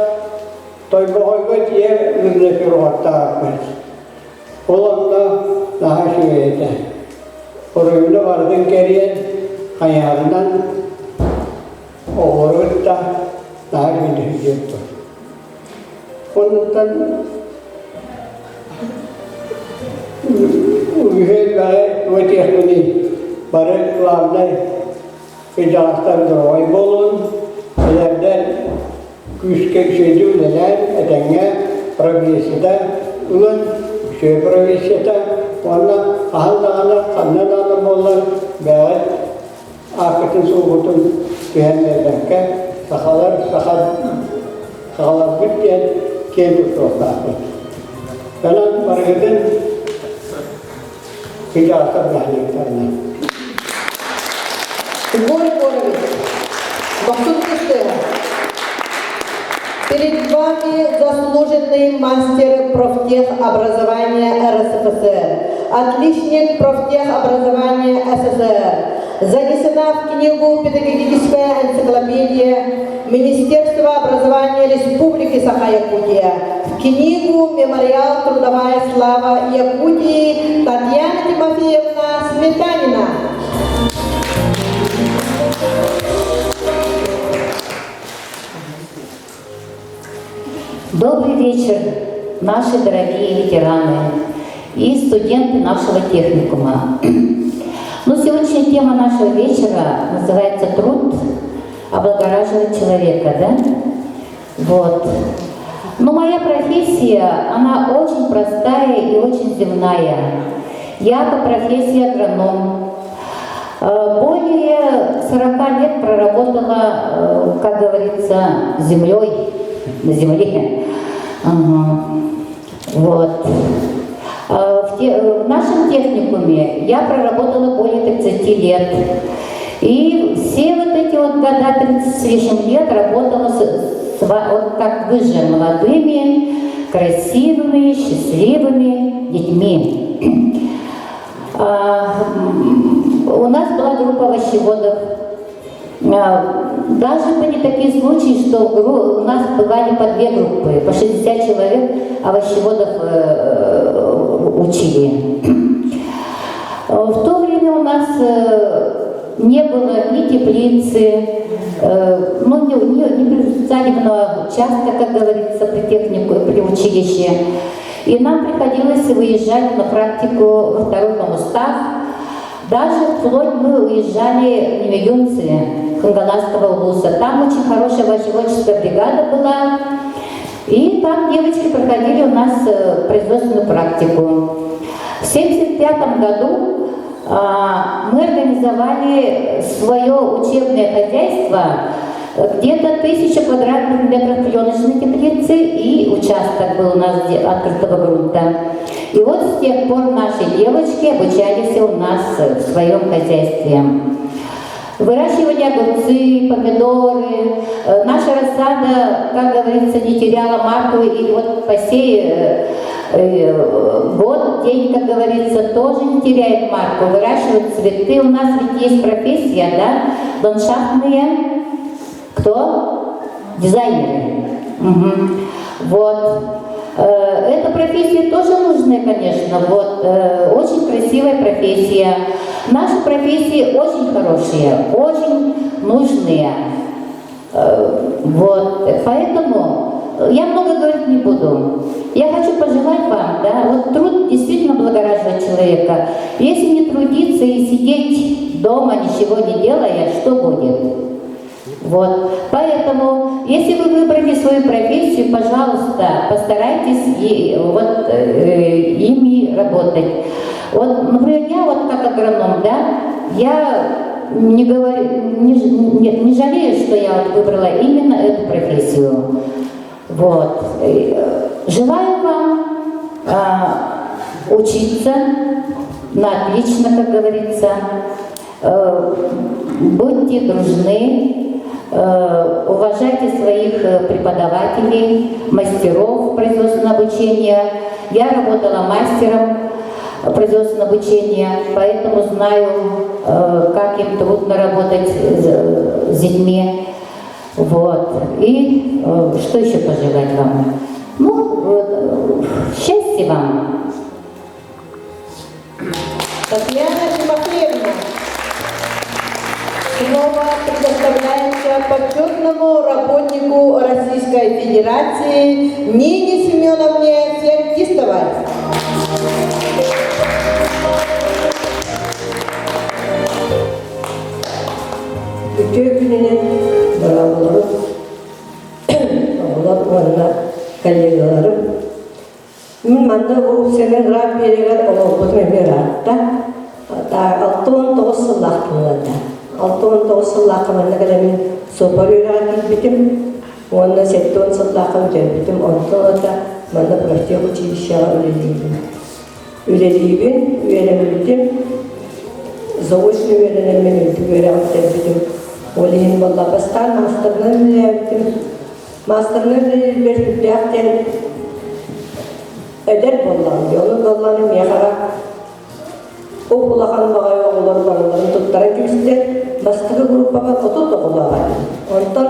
тойбағайға тие үзлепер оттағыз. Оланда наға шүйеті. Құрыйыны бардың керен аяғынан оғырғытта наға шүйеті жетті. Ондан үйхел бәғі өтекмені бары құлағынай Kejahatan berawai bolon, dan kuskek sejuk dengan adanya pravisita, ulan se pravisita, warna ahal karena bolon, baik akan suhutun Tuhan mereka, sakalar buktian kian berproses. Karena mereka kejahatan banyak karena. Григорий Егорович, перед вами заслуженный мастер профтехобразования РСФСР, отличник профтехобразования СССР. Занесена в книгу «Педагогическая энциклопедия Министерства образования Республики Саха-Якутия», в книгу «Мемориал Трудовая слава Якутии» Татьяна Тимофеевна Сметанина. Добрый вечер, наши дорогие ветераны и студенты нашего техникума. Ну, сегодняшняя тема нашего вечера называется «Труд облагораживает человека», да? Вот. Но моя профессия, она очень простая и очень земная. Я по профессии агроном. Более 40 лет проработала, как говорится, землей, на земле. Вот. В нашем техникуме я проработала более 30 лет. И все вот эти вот года, 30 с лишним лет, работала вот как вы же, молодыми, красивыми, счастливыми детьми. У нас была группа овощеводов. Даже были такие случаи, что у нас бывали по 2 группы, по 60 человек овощеводов учили. В то время у нас не было ни теплицы, ну, не специального участка, как говорится, при технику, при училище. И нам приходилось выезжать на практику во второй коммустав. Даже вплоть мы уезжали в Немеюнцы, Хангаласского улуса. Там очень хорошая овощеводческая бригада была. И там девочки проходили у нас производственную практику. В 1975 году мы организовали свое учебное хозяйство, где-то 1000 квадратных метров пленочной теплицы и участок был у нас открытого грунта. И вот с тех пор наши девочки обучались у нас в своем хозяйстве. Выращивали огурцы, помидоры. Наша рассада, как говорится, не теряла марку. И вот по сей год, день, как говорится, тоже не теряет марку. Выращивают цветы. У нас ведь есть профессия, да, ландшафтные. Кто? Дизайнеры. Вот. Эта профессия тоже нужная, конечно. Вот. Очень красивая профессия. Наши профессии очень хорошие, очень нужные. Вот. Поэтому я много говорить не буду. Я хочу пожелать вам, да, вот труд действительно облагораживает человека. Если не трудиться и сидеть дома, ничего не делая, что будет? Вот. Поэтому, если вы выбрали свою профессию, пожалуйста, постарайтесь ими работать. Вот, например, я вот как агроном, да, я не жалею, что я вот выбрала именно эту профессию. Вот. Желаю вам учиться на отлично, как говорится. Будьте дружны. Уважайте своих преподавателей, мастеров производственного обучения. Я работала мастером производственного обучения, поэтому знаю как им трудно работать с детьми. Вот. И что еще пожелать вам? Ну, счастья вам. Татьяна Тимофеевна. Слово предоставляется почетному работнику Российской Федерации Нине Семеновне Феоктистовой. Bütün gününün bravoları, oğlan onunla kollegalarım. Manda bu senin rab beriler olmadı memnun hatta. Hatta 6-19 yıllaklarında. 6-19 yıllaklarında kadar ben soparıyorum bitim. Onunla 7-10 yıllaklarında bitim. Ondan da bana pratik uçuşa öğrendim. Öğrendim, öğrendim. Zauşlu öğrenmeyi öğrendim. Olin valla bastan master'ını öğrendim. Master'ını öğrendim. Öder bollandı. Onu bollanım yakarak o kulağın bağıyor oğullarını tuttaran kimseler bastığı grupa bak otu da kulağı. Ondan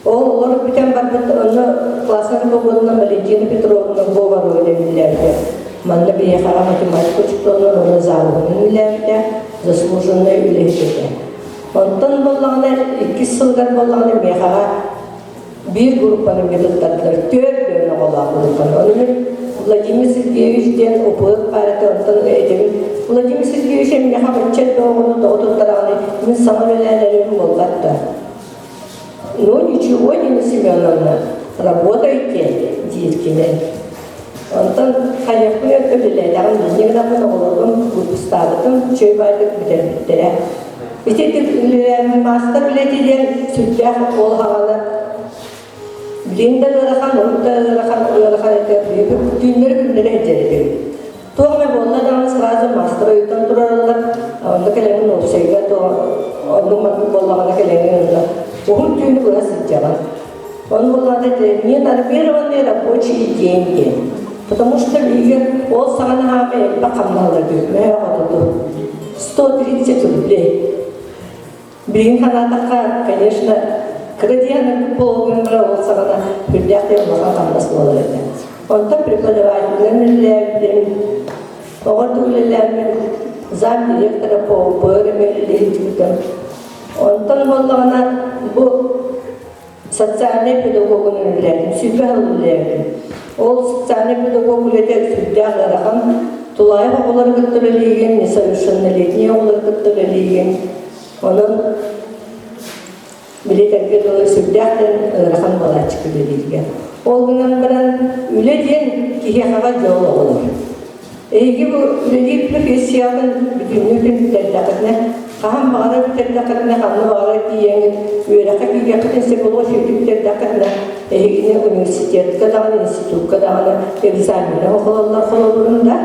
oğulları biten bakıp onu klasının babasından Valentina Petrovna'nın bu var öyle bilirlerdi. Manda bir yakarak matematik uçukluğunu onu zavunun bilirlerdi. Zaslуженный öyleydi. Ondan bollanır, 2 yıldır bollanır yakarak bir gruppanın bir tuttadılar. 4 dönü kulağı gruppanı. Vladimir Sergeyevич'ten okuyup ayrıca edelim. Vladimir Sergeyevич'e mehametçen doğumunu doğdurtlarağını min sana verenlerim olgattı. Но ничего не Семеновна, работайте, деткины. Ondan kayakını ödüllerden bildiğin adamın oğlum, Gustavat'ın çöy varlık bitirdiler. Bitirdiler, master biletinden sütler ol havalı. Bilimde öğretmen, onu da öğretmen ediyor. Günleri ederdi. Doğru bollardan sırası master öğütten durarlar. Onda kelimenin olsaydı, onun bollarına kelimenin onun düğünü burası cevap. Он была не нормированные рабочие деньги, потому что он сам покамнал 130 рублей. Блин, она конечно, кредитный полгода он сам придерживал покамнал слово. Он там преподаватель, зам директора по БРМ. Он там был социальный педагог öğrendim, süper öğrendim. O социальный педагог öğrendim, süper öğrendim. Tulay okulları götürülüyüm, nesoyuşunluğu okulları götürülüyüm. Onun bileterge dolayı süperden öğrendim bala çıkılıyım. O günden beri öyle diyen ki hava yolu olur. Eğer bu öyle profesyonel bütün dertlerine Kaham bağırıp terdakarına kanlı bağırıp diyen üyerakak yiyakıtınsa buluğa şekilde terdakarına yine üniversitet kadağına, institut kadağına egzamine okulanlar kolorunda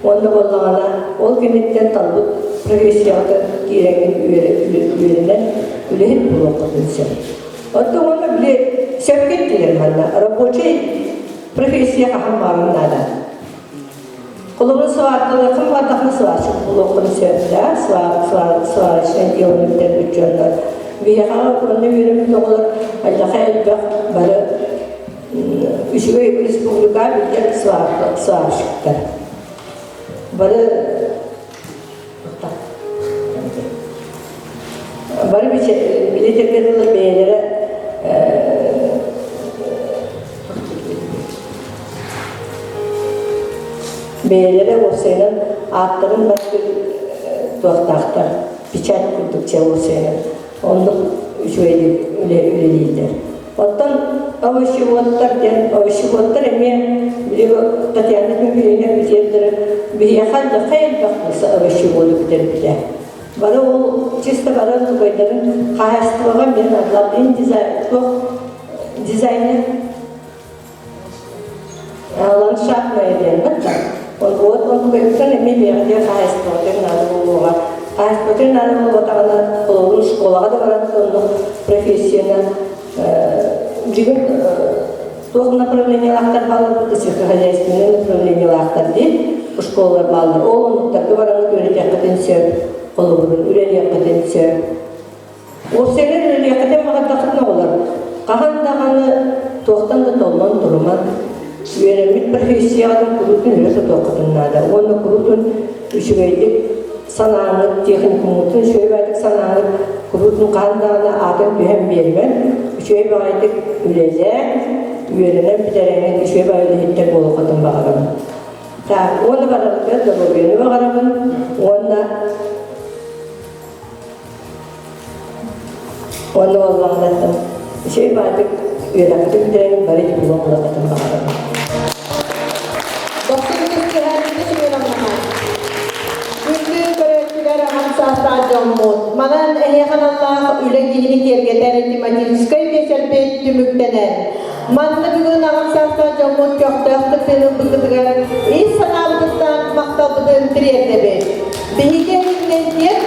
onda bollağına ol genetten talbut profesyonel girenin üyelerinden üye hep buluğa kadınsa. Hatta ona bile sevket diler bana. Rабочий profesyon kaham bağırınlarda. Kolumuz vardı, kim bardaklı sıvaçık bulunduğunu söylediler, sıvaçın yolunu bütçeler. Bir yakağa kurunda yürümüz olur, Allah'a elbette bari Üçüge Respublika bir sıvaçıktır. Bari bir milletlerle beylere Beylere olsaydı, atların başka doğaktaktır. Biçak kurdukça olsaydı. Ondan öyle değildir. Ondan avışıvotlar eme Tatyana'nın birine bitirdir. Bir yakalda hayal bakması avışıvotlar bitirdiler. Bana o çiste bana koyduğum hayastırığa bir adladığım dizaynı landskap medya'nın da onu koyuyorsan emi bir yerde hayastırığa nalı hayastırığa nalı olanlar olmuş kolay da var onu profesyonel Bugün doğru направлениялар bağlı bu сельскохозяйственные направлениялар değil, bu şkollar bağlı. O onlukta güvenlik öğretecek potensial Kolubun üleliyakadın söp. O senin üleliyakadın mağardakıtına olur. Kahan dağını tohtan da dolman durman. Üyelemit bir hissiyatın kurutun ülesi tohkatınlarda. Onu kurutun üşüveydik sanağını, teknik umutun şöyle sanağını kurutun kahan dağına adın tühem vermen. Şöyle baydık üleze, üyelenen bir terenin şöyle baydı hittek olu kadın bağırın. Onu bağırın, ben de bu beni bağırın. Onu Allah'ın şey baydık üyelenen bir terenin bari gibi olu kadın bağırın. Doktorumuz herkese şöyle Gündüz görevliler Hamsahtar Jommut. Manan ehyahan Allah üle gihini kergeder Timatiskay beşerbet tümüktener. Manlı bugün Hamsahtar Jommut yoktağıtı benim bıkıdıgar. İyi sanallıktan maktabıdığım triyerde be. Bihigen diyen